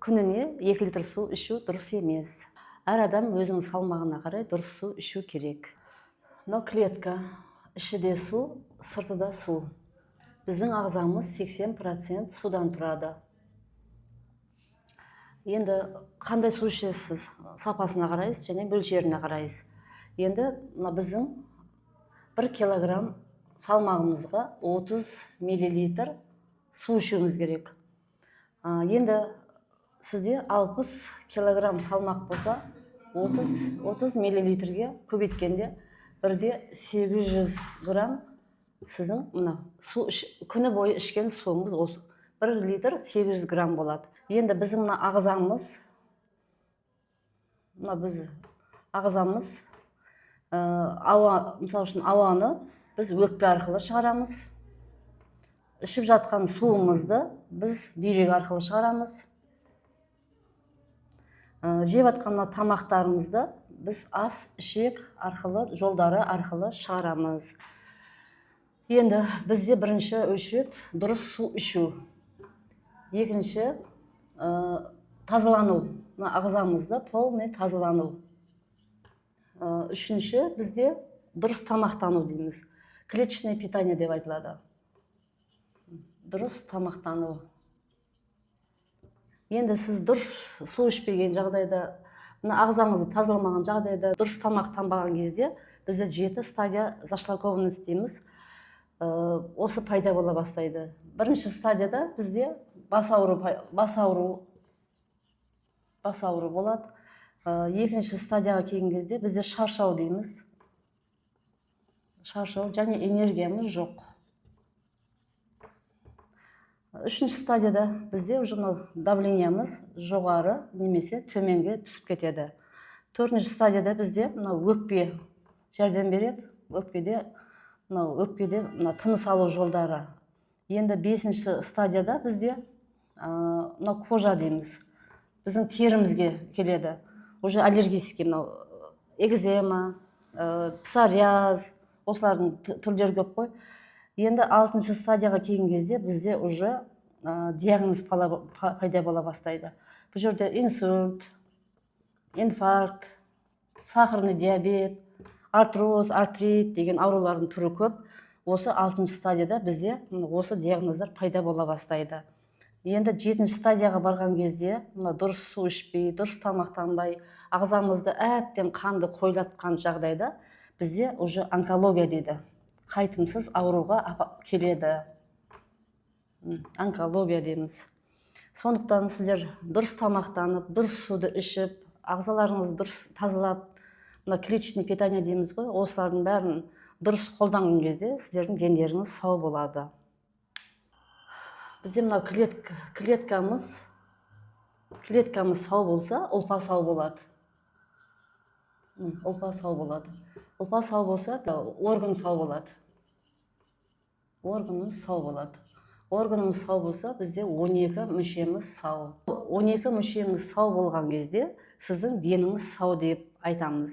күніне 2 литр су ішу дұрыс емес. Әр адам өзінің салмағына қарай дұрыс су ішу керек. Мынау клетка, ішіде су, сыртыда су. Біздің ағзамыз 80% судан тұрады. Енді қандай су ішесіз, сапасына қарайсыз және мөлшеріне қарайсыз. Енді біздің 1 килограмм салмағымызға 30 миллилитр су ішуіміз керек. Енді сізде 60 килограмм салмақ болса, 30 миллилитрге көбейткенде бірде 800 грамм сіздің күні бойы ішкен суыңыз 1 литр 800 грамм болады. Енді біздің ағзамыз, мысалы үшін ауаны біз өкпе арқылы шығарамыз. Ішіп жатқан суымызды біз бүйрек арқылы шығарамыз. Жеп жатқан тамақтарымызды біз ас, ішек арқылы, жолдары арқылы шығарамыз. Енді бізде бірінші өшірет дұрыс су ішу. Екінші тазалану, ағзамызды полный тазалану. Үшінші бізде дұрыс тамақтану дейміз. Клеточное питание деп айтылады. Дұрыс тамақтану. Енді сіз дұрыс су ішпеген жағдайда, ағзаңызды тазаламаған жағдайда, дұрыс тамақтанбаған кезде бізде 7 стадия зашлакованность дейміз. Осы пайда бола бастайды. Бірінші стадияда бізде бас ауыру болады. Екінші стадияға келген кезде бізде шаршау дейміз. Шаршау және энергиямыз жоқ. Үшінші стадияда бізде давлениямыз жоғары немесе төменге түсіп кетеді. Төртінші стадияда бізде өкпе жәрдем береді. Өкпеде тыныс алу жолдары. Енді бесінші стадияда бізде кожа дейміз. Біздің терімізге келеді. Уже аллергический, экзема, псориаз, осылардың түрлері көп қой. Енді 6-шы стадияға келген кезде бізде уже диагноз пайда бола бастайды. Бұл жерде инсульт, инфаркт, сахарный диабет, артроз, артрит деген аурулардың түрі көп. Осы 6-шы стадияда бізде осы диагноздар пайда бола бастайды. Енді 7-ші стадияға барған кезде дұрыс су ішпей, дұрыс тамақтанбай, ағзамызды әбден қанды қойлатқан жағдайда бізде уже онкология дейді. Қайтымсыз ауруға келеді. Онкология дейміз. Сондықтан сіздер дұрыс тамақтанып, дұрыс суды ішіп, ағзаларыңызды дұрыс тазалап, клеточное питание дейміз ғой, осылардың бәрін дұрыс қолданған кезде сіздердің дендеріңіз сау болады. Бізде клеткамыз сау болса, ұлпа сау болады. Ұлпа сау болады. Ұлпа сау болса, орган сау болады. Органымыз сау болады. Органымыз сау болса, бізде 12 мүшеміз сау. 12 мүшеміз сау болған кезде сіздің деніңіз сау деп айтамыз.